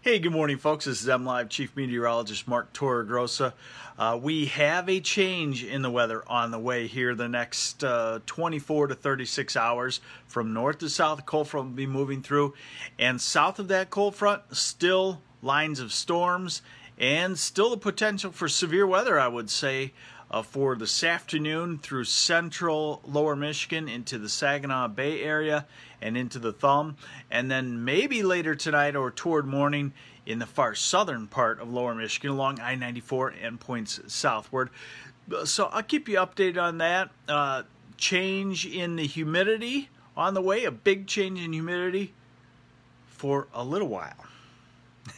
Hey, good morning, folks. This is MLive Chief Meteorologist Mark Torregrossa. We have a change in the weather on the way here the next 24 to 36 hours. From north to south, the cold front will be moving through. And south of that cold front, still lines of storms and still the potential for severe weather, I would say, for this afternoon through central lower Michigan into the Saginaw Bay area and into the Thumb, and then maybe later tonight or toward morning in the far southern part of lower Michigan along I-94 and points southward. So I'll keep you updated on that. Change in the humidity on the way, a big change in humidity for a little while.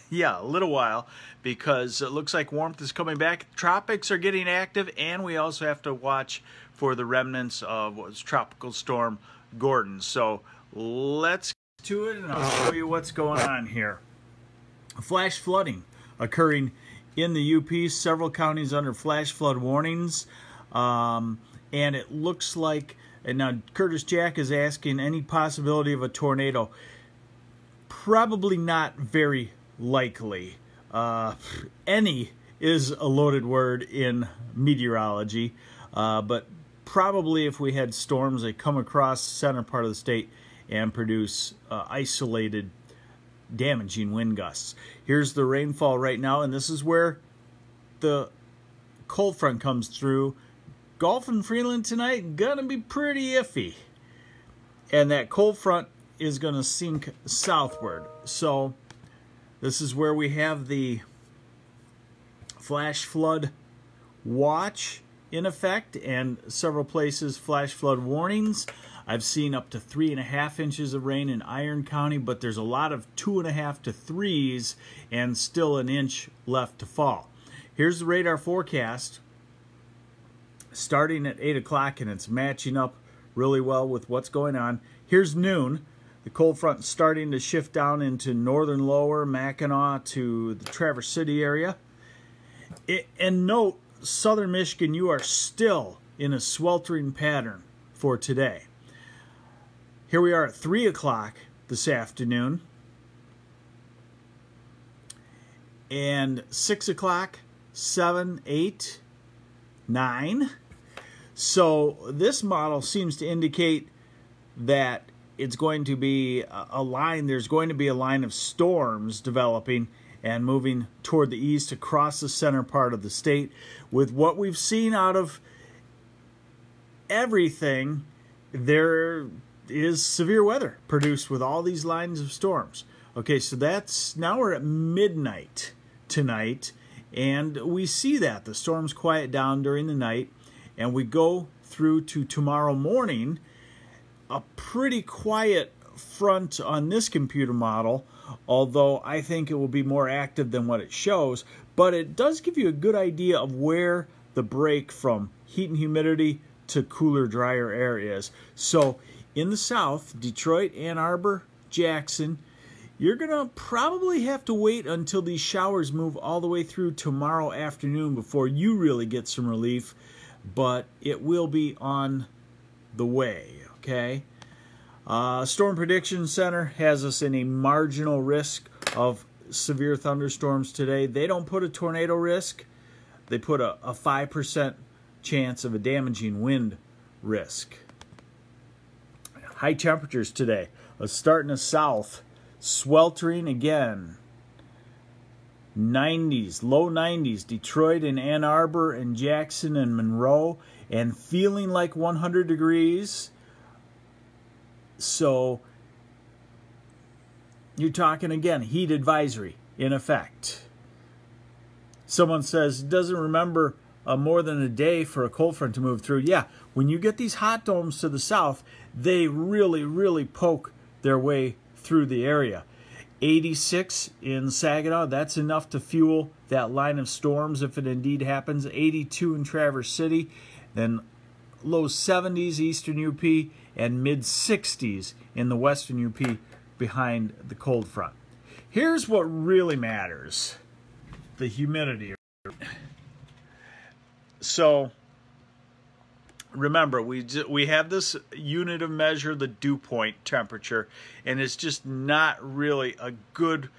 Yeah, a little while, because it looks like warmth is coming back. Tropics are getting active, and we also have to watch for the remnants of what was Tropical Storm Gordon. So let's get to it, and I'll show you what's going on here. Flash flooding occurring in the UP. Several counties under flash flood warnings, and it looks like, and now Curtis Jack is asking, any possibility of a tornado? Probably not very likely. Any is a loaded word in meteorology, but probably if we had storms that come across the center part of the state and produce isolated damaging wind gusts. Here's the rainfall right now, and this is where the cold front comes through. Gulf and Freeland tonight gonna be pretty iffy, and that cold front is gonna sink southward. So this is where we have the flash flood watch in effect, and several places flash flood warnings. I've seen up to 3.5 inches of rain in Iron County, but there's a lot of 2.5 to 3s and still an inch left to fall. Here's the radar forecast starting at 8 o'clock, and it's matching up really well with what's going on. Here's noon. The cold front starting to shift down into northern lower Mackinac to the Traverse City area. And note, southern Michigan, you are still in a sweltering pattern for today. Here we are at 3 o'clock this afternoon. And 6 o'clock, 7, 8, 9. So this model seems to indicate that it's going to be a line, there's going to be a line of storms developing and moving toward the east across the center part of the state. With what we've seen out of everything, there is severe weather produced with all these lines of storms. Okay, so that's, now we're at midnight tonight, and we see that the storms quiet down during the night, and we go through to tomorrow morning. A pretty quiet front on this computer model, although I think it will be more active than what it shows, but it does give you a good idea of where the break from heat and humidity to cooler, drier air is. So in the south, Detroit, Ann Arbor, Jackson, you're gonna probably have to wait until these showers move all the way through tomorrow afternoon before you really get some relief, but it will be on the way. Okay, Storm Prediction Center has us in a marginal risk of severe thunderstorms today. They don't put a tornado risk. They put a 5% chance of a damaging wind risk. High temperatures today. Let's start in the south. Sweltering again. 90s, low 90s. Detroit and Ann Arbor and Jackson and Monroe, and feeling like 100 degrees. So you're talking again, heat advisory in effect. Someone says, doesn't remember more than a day for a cold front to move through. Yeah, when you get these hot domes to the south, they really poke their way through the area. 86 in Saginaw, that's enough to fuel that line of storms if it indeed happens. 82 in Traverse City, then low 70s eastern UP, and mid-60s in the western UP behind the cold front. Here's what really matters, the humidity. So remember, we have this unit of measure, the dew point temperature, and it's just not really a good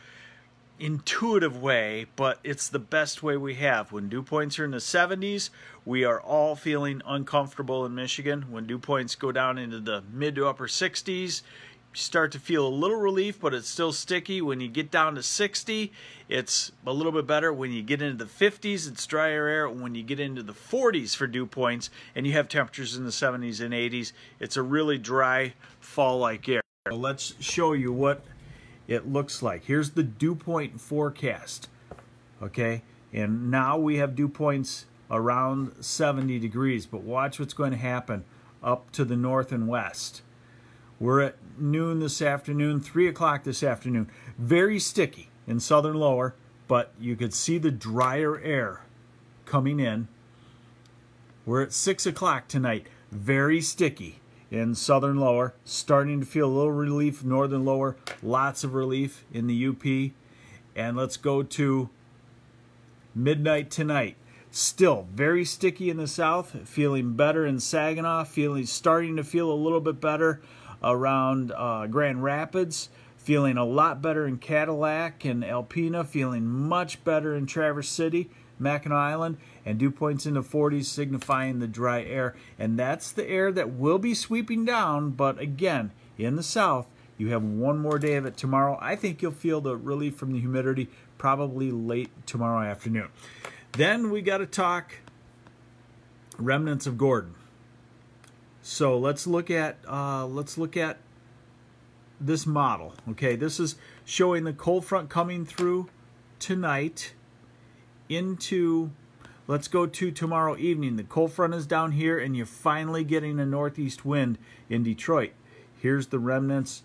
intuitive way, but it's the best way we have. When dew points are in the 70s, we are all feeling uncomfortable in Michigan. When dew points go down into the mid to upper 60s, you start to feel a little relief, but it's still sticky. When you get down to 60, it's a little bit better. When you get into the 50s, it's drier air. When you get into the 40s for dew points and you have temperatures in the 70s and 80s, it's a really dry fall-like air. Let's show you what it looks like. Here's the dew point forecast, okay? And now we have dew points around 70 degrees, but watch what's going to happen up to the north and west. We're at noon this afternoon, 3 o'clock this afternoon. Very sticky in southern lower, but you could see the drier air coming in. We're at 6 o'clock tonight. Very sticky in southern lower. Starting to feel a little relief, northern lower. Lots of relief in the UP. And let's go to midnight tonight. Still very sticky in the south. Feeling better in Saginaw. Starting to feel a little bit better around Grand Rapids, feeling a lot better in Cadillac and Alpena, feeling much better in Traverse City, Mackinac Island, and dew points in the 40s signifying the dry air. And that's the air that will be sweeping down, but again, in the south, you have one more day of it tomorrow. I think you'll feel the relief from the humidity probably late tomorrow afternoon. Then we got to talk remnants of Gordon. So let's look at this model. Okay, this is showing the cold front coming through tonight into, let's go to tomorrow evening. The cold front is down here and you're finally getting a northeast wind in Detroit. Here's the remnants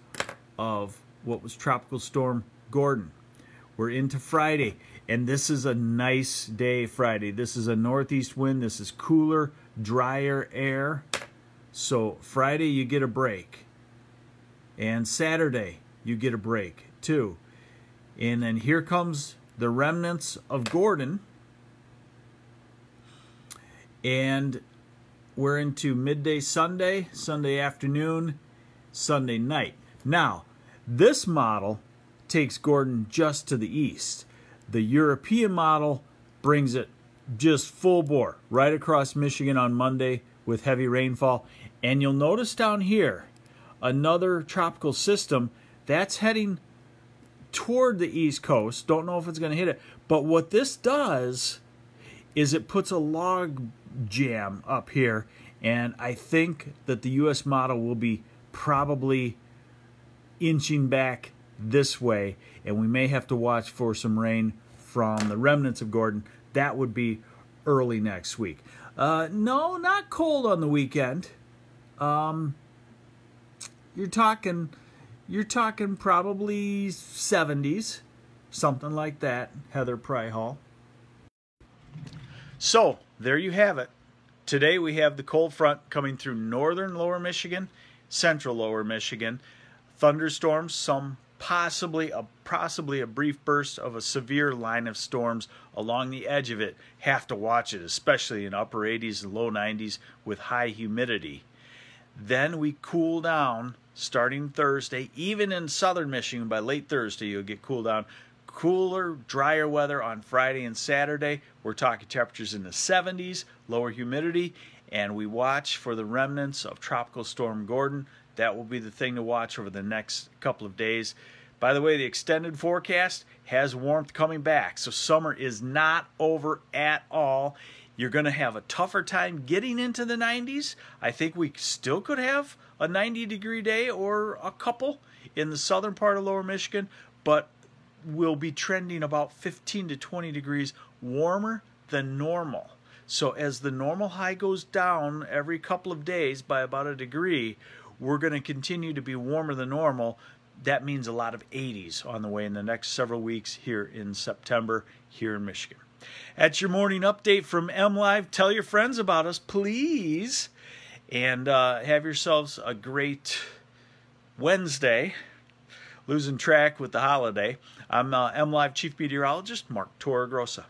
of what was Tropical Storm Gordon. We're into Friday, and this is a nice day Friday. This is a northeast wind. This is cooler, drier air. So Friday you get a break, and Saturday you get a break too. And then here comes the remnants of Gordon, and we're into midday Sunday, Sunday afternoon, Sunday night. Now this model takes Gordon just to the east. The European model brings it just full bore right across Michigan on Monday with heavy rainfall. And you'll notice down here another tropical system that's heading toward the east coast. Don't know if it's going to hit it, but what this does is it puts a log jam up here, and I think that the US model will be probably inching back this way, and we may have to watch for some rain from the remnants of Gordon. That would be early next week. No, not cold on the weekend. You're talking probably 70s, something like that, Heather Pryhall. So there you have it. Today we have the cold front coming through northern lower Michigan, central lower Michigan. Thunderstorms, some possibly a brief burst of a severe line of storms along the edge of it. Have to watch it, especially in upper 80s and low 90s with high humidity. Then we cool down starting Thursday. Even in southern Michigan, by late Thursday, you'll get cool down. Cooler, drier weather on Friday and Saturday. We're talking temperatures in the 70s, lower humidity, and we watch for the remnants of Tropical Storm Gordon. That will be the thing to watch over the next couple of days. By the way, the extended forecast has warmth coming back, so summer is not over at all. You're going to have a tougher time getting into the 90s. I think we still could have a 90-degree day or a couple in the southern part of lower Michigan, but we'll be trending about 15 to 20 degrees warmer than normal. So as the normal high goes down every couple of days by about a degree, we're going to continue to be warmer than normal. That means a lot of 80s on the way in the next several weeks here in September here in Michigan. That's your morning update from MLive. Tell your friends about us, please. And have yourselves a great Wednesday. Losing track with the holiday. I'm MLive Chief Meteorologist Mark Torregrossa.